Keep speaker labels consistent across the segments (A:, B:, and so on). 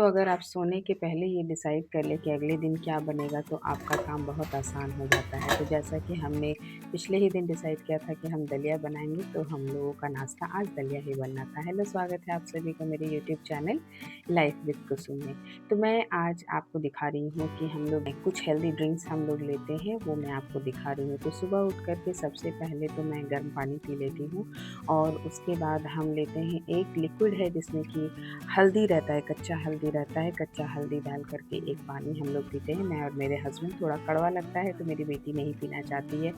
A: तो अगर आप सोने के पहले ये डिसाइड कर लें कि अगले दिन क्या बनेगा तो आपका काम बहुत आसान हो जाता है। तो जैसा कि हमने पिछले ही दिन डिसाइड किया था कि हम दलिया बनाएँगे, तो हम लोगों का नाश्ता आज दलिया ही बनना था। हेलो, स्वागत है आप सभी का मेरे यूट्यूब चैनल लाइफ विद कुसुम में। तो मैं आज आपको दिखा रही हूँ कि हम लोग कुछ हेल्दी ड्रिंक्स हम लोग लेते हैं, वो मैं आपको दिखा रही हूँ। तो सुबह उठ कर के सबसे पहले तो मैं गर्म पानी पी लेती हूँ और उसके बाद हम लेते हैं एक लिक्विड है जिसमें कि हल्दी रहता है, कच्चा हल्दी रहता है, कच्चा हल्दी डाल कर के एक पानी हम लोग पीते हैं, मैं और मेरे हस्बैंड। थोड़ा कड़वा लगता है तो मेरी बेटी नहीं पीना चाहती है,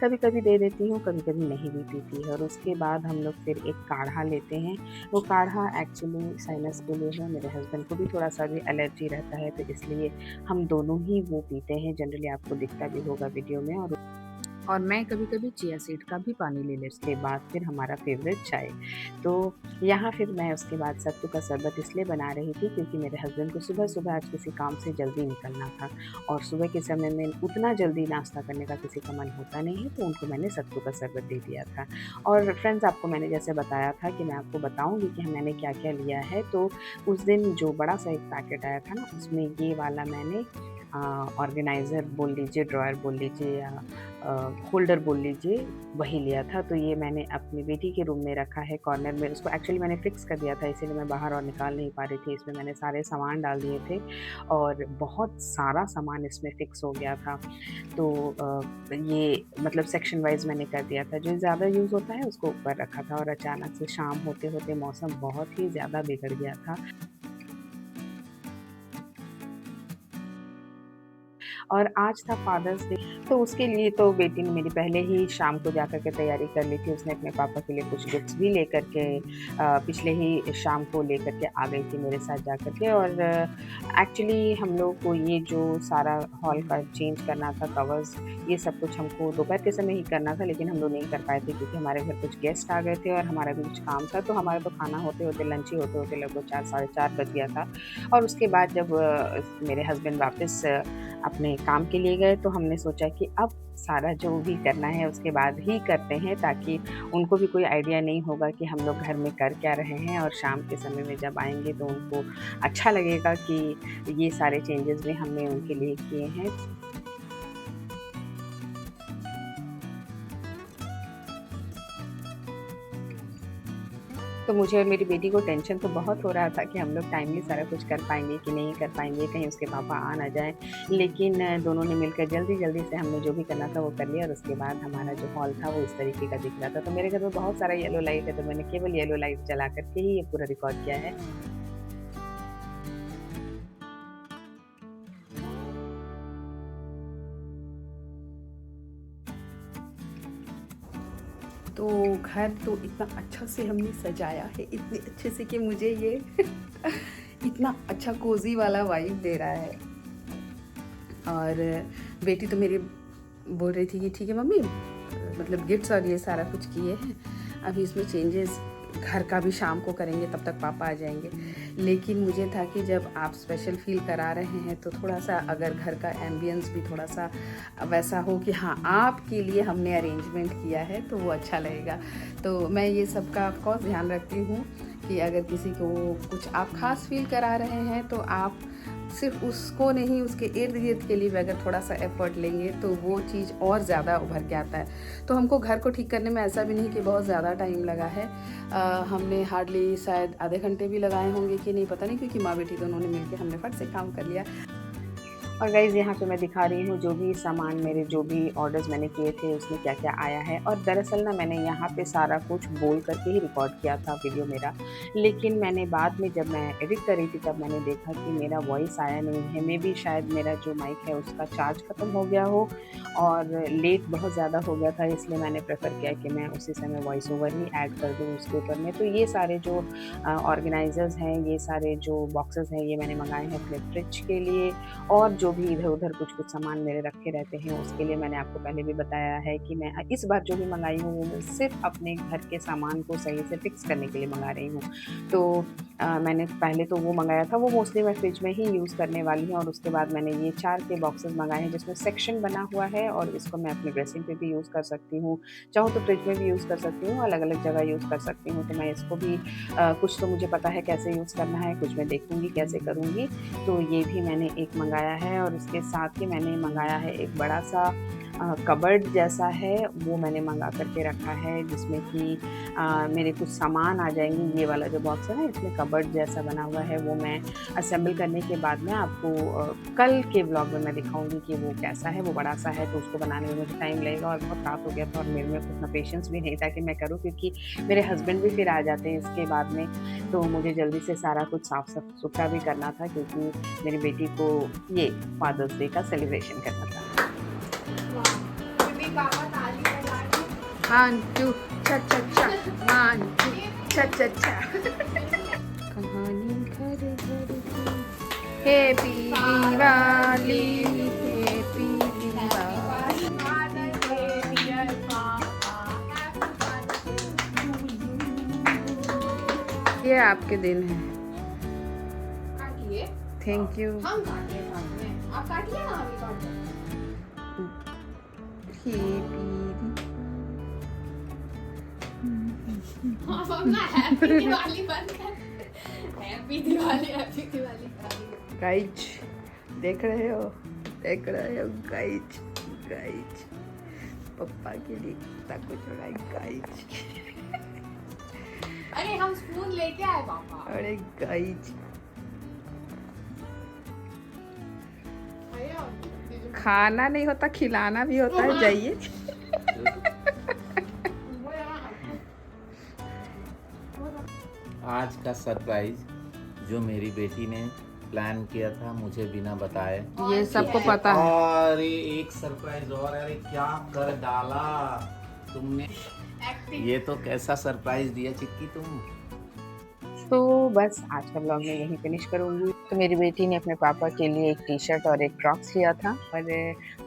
A: कभी-कभी दे देती हूँ, कभी-कभी नहीं भी पीती है। और उसके बाद हम लोग फिर एक काढ़ा लेते हैं, वो काढ़ा एक्चुअली साइनस के लिए है, मेरे हस्बैंड को भी थोड़ा-सा भी एलर्जी रहता है, तो इसलिए हम दोनों ही वो पीते हैं। जनरली आपको दिखता भी होगा वीडियो में। और मैं कभी-कभी चिया सीड का भी पानी ले लेती। उसके बाद फिर हमारा फ़ेवरेट चाय। तो यहाँ फिर मैं उसके बाद सत्तू का शरबत इसलिए बना रही थी क्योंकि मेरे हस्बैंड को सुबह-सुबह आज किसी काम से जल्दी निकलना था और सुबह के समय में उतना जल्दी नाश्ता करने का किसी का मन होता नहीं है, तो उनको मैंने सत्तू का शरबत दे दिया था। और फ्रेंड्स, आपको मैंने जैसे बताया था कि मैं आपको बताऊँगी कि मैंने क्या-क्या लिया है, तो उस दिन जो बड़ा-सा एक पैकेट आया था ना, उसमें ये वाला मैंने ऑर्गेनाइज़र बोल लीजिए, ड्रॉयर बोल लीजिए या होल्डर बोल लीजिए, वही लिया था। तो ये मैंने अपनी बेटी के रूम में रखा है कॉर्नर में। उसको एक्चुअली मैंने फ़िक्स कर दिया था, इसीलिए मैं बाहर और निकाल नहीं पा रही थी। इसमें मैंने सारे सामान डाल दिए थे और बहुत सारा सामान इसमें फ़िक्स हो गया था। तो ये मतलब सेक्शन वाइज़ मैंने कर दिया था। जो ज़्यादा यूज़ होता है उसको ऊपर रखा था और अचानक से शाम होते-होते मौसम बहुत ही ज़्यादा बिगड़ गया था। और आज था फादर्स डे, तो उसके लिए तो बेटी ने मेरी पहले ही शाम को जाकर के तैयारी कर ली थी। उसने अपने पापा के लिए कुछ गिफ्ट्स भी लेकर के पिछले ही शाम को लेकर के आ गई थी मेरे साथ जाकर के। और एक्चुअली हम लोग को ये जो सारा हॉल का चेंज करना था, कवर्स, ये सब कुछ हमको दोपहर के समय ही करना था, लेकिन हम लोग नहीं कर पाए थे क्योंकि हमारे घर कुछ गेस्ट आ गए थे और हमारा भी कुछ काम था। तो हमारा तो खाना होते-होते, लंच ही होते-होते लगभग 4 साढ़े 4 बज गया था। और उसके बाद जब मेरे हस्बैंड वापस अपने काम के लिए गए, तो हमने सोचा कि अब सारा जो भी करना है उसके बाद ही करते हैं, ताकि उनको भी कोई आइडिया नहीं होगा कि हम लोग घर में कर क्या रहे हैं और शाम के समय में जब आएँगे तो उनको अच्छा लगेगा कि ये सारे चेंजेज़ भी हमने उनके लिए किए हैं। तो मुझे और मेरी बेटी को टेंशन तो बहुत हो रहा था कि हम लोग टाइमली सारा कुछ कर पाएँगे कि नहीं कर पाएँगे, कहीं उसके पापा आ ना जाएँ। लेकिन दोनों ने मिलकर जल्दी-जल्दी से हमने जो भी करना था वो कर लिया और उसके बाद हमारा जो हॉल था वो इस तरीके का दिख रहा था। तो मेरे घर में बहुत सारा येलो लाइट है, तो मैंने केवल येलो लाइट जला कर के ही ये पूरा रिकॉर्ड किया है।
B: तो घर तो इतना अच्छा से हमने सजाया है, इतने अच्छे से कि मुझे ये इतना अच्छा कोज़ी वाला वाइब दे रहा है। और बेटी तो मेरी बोल रही थी कि ठीक है मम्मी, मतलब गिफ्ट्स और ये सारा कुछ किए हैं, अभी इसमें चेंजेस घर का भी शाम को करेंगे, तब तक पापा आ जाएंगे। लेकिन मुझे था कि जब आप स्पेशल फील करा रहे हैं तो थोड़ा सा अगर घर का एम्बियंस भी थोड़ा सा वैसा हो कि हाँ आपके लिए हमने अरेंजमेंट किया है, तो वो अच्छा लगेगा। तो मैं ये सब का ऑफकोर्स ध्यान रखती हूँ कि अगर किसी को कुछ आप ख़ास फील करा रहे हैं तो आप सिर्फ उसको नहीं, उसके इर्द गिर्द के लिए भी अगर थोड़ा सा एफर्ट लेंगे तो वो चीज़ और ज़्यादा उभर के आता है। तो हमको घर को ठीक करने में ऐसा भी नहीं कि बहुत ज़्यादा टाइम लगा है। हमने हार्डली शायद आधे घंटे भी लगाए होंगे कि नहीं पता नहीं, क्योंकि माँ बेटी दोनों ने मिलकर हमने फट से काम कर लिया।
A: और गाइज़, यहाँ पे मैं दिखा रही हूँ जो भी सामान, मेरे जो भी ऑर्डर्स मैंने किए थे उसमें क्या-क्या आया है। और दरअसल ना मैंने यहाँ पे सारा कुछ बोल करके ही रिकॉर्ड किया था वीडियो मेरा। लेकिन मैंने बाद में जब मैं एडिट कर रही थी तब मैंने देखा कि मेरा वॉइस आया नहीं है। मेबी शायद मेरा जो माइक है उसका चार्ज ख़त्म हो गया हो और लेट बहुत ज़्यादा हो गया था, इसलिए मैंने प्रेफ़र किया कि मैं उसी समय वॉइस ओवर ही ऐड कर दूँ उसके ऊपर में। तो ये सारे जो ऑर्गेनाइज़र्स हैं, ये सारे जो बॉक्सेस हैं, ये मैंने मँगाए हैं अपने फ्रिज के लिए। और जो भी इधर-उधर कुछ-कुछ सामान मेरे रखे रहते हैं, उसके लिए मैंने आपको पहले भी बताया है कि मैं इस बार जो भी मँगाई हूँ, वो मैं सिर्फ़ अपने घर के सामान को सही से फ़िक्स करने के लिए मँगा रही हूँ। तो मैंने पहले तो वो मँगाया था, वो मोस्टली मैं फ्रिज में ही यूज़ करने वाली हूँ और उसके बाद मैंने ये 4 के बॉक्सेस मँगाए हैं, जिसमें सेक्शन बना हुआ है और इसको मैं अपनी ड्रेसिंग पे भी यूज़ कर सकती हूँ। चाहूँ तो फ्रिज में भी यूज़ कर सकती हूँ, अलग-अलग जगह यूज़ कर सकती हूँ। तो मैं इसको भी कुछ तो मुझे पता है कैसे यूज़ करना है, कुछ मैं देखूँगी कैसे करूँगी। तो ये भी मैंने एक मँगाया है और इसके साथ ही मैंने मँगाया है एक बड़ा-सा कबर्ड जैसा है, वो मैंने मँगा कर के रखा है जिसमें कि मेरे कुछ सामान आ जाएँगे। ये वाला जो बॉक्स है ना, इसमें कबर्ड जैसा बना हुआ है, वो मैं असेंबल करने के बाद में आपको कल के व्लॉग में मैं दिखाऊँगी कि वो कैसा है, वो बड़ा-सा है तो उसको बनाने में मुझे टाइम लगेगा और बहुत रात हो गया था और मेरे में उतना पेशेंस भी नहीं था कि मैं करूँ क्योंकि मेरे हस्बैंड भी फिर आ जाते हैं इसके बाद में, तो मुझे जल्दी से सारा कुछ साफ-सुथरा भी करना था क्योंकि मेरी बेटी को ये फादर्स डे का सेलिब्रेशन करना था।
B: वन टू चा चा चा, वन टू चा चा चा। कहानी घर घर की, हैप्पी दिवाली, हैप्पी दिवाली। ये आपके दिन है। Thank you.
C: हम काटिए साथ में, आप काटिए ना, हम भी काटते हैं। आप अपना हैप्पी दिवाली बंद कर। Happy Diwali, happy Diwali.
B: Guys देख रहे हो गाइज गाइज, पप्पा के लिए कितना कुछ हो रहा है गाइज।
C: अरे हम स्पून लेके आए पापा।
B: अरे गाइज, खाना नहीं होता खिलाना भी होता है, जाइए।
D: आज का सरप्राइज जो मेरी बेटी ने प्लान किया था मुझे बिना बताए,
B: ये सबको पता है।
D: अरे एक सरप्राइज और, अरे क्या कर डाला तुमने, ये तो कैसा सरप्राइज दिया चिक्की तुम।
A: तो बस आज का ब्लॉग मैं यहीं फिनिश करूँगी। तो मेरी बेटी ने अपने पापा के लिए एक टी-शर्ट और एक फ्रॉक्स लिया था और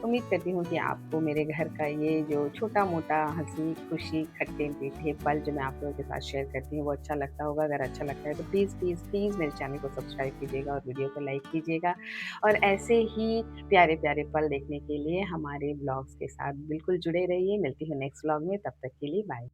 A: उम्मीद करती हूँ कि आपको मेरे घर का ये जो छोटा-मोटा हँसी, खुशी, खट्टे-मीठे पल जो मैं आप लोगों के साथ शेयर करती हूँ वो अच्छा लगता होगा। अगर अच्छा लगता है तो प्लीज़, प्लीज़, प्लीज़ मेरे चैनल को सब्सक्राइब कीजिएगा और वीडियो को लाइक कीजिएगा। और ऐसे ही प्यारे-प्यारे पल देखने के लिए हमारे ब्लॉग्स के साथ बिल्कुल जुड़े रहिए। मिलती हूँ नेक्स्ट ब्लॉग में, तब तक के लिए बाय।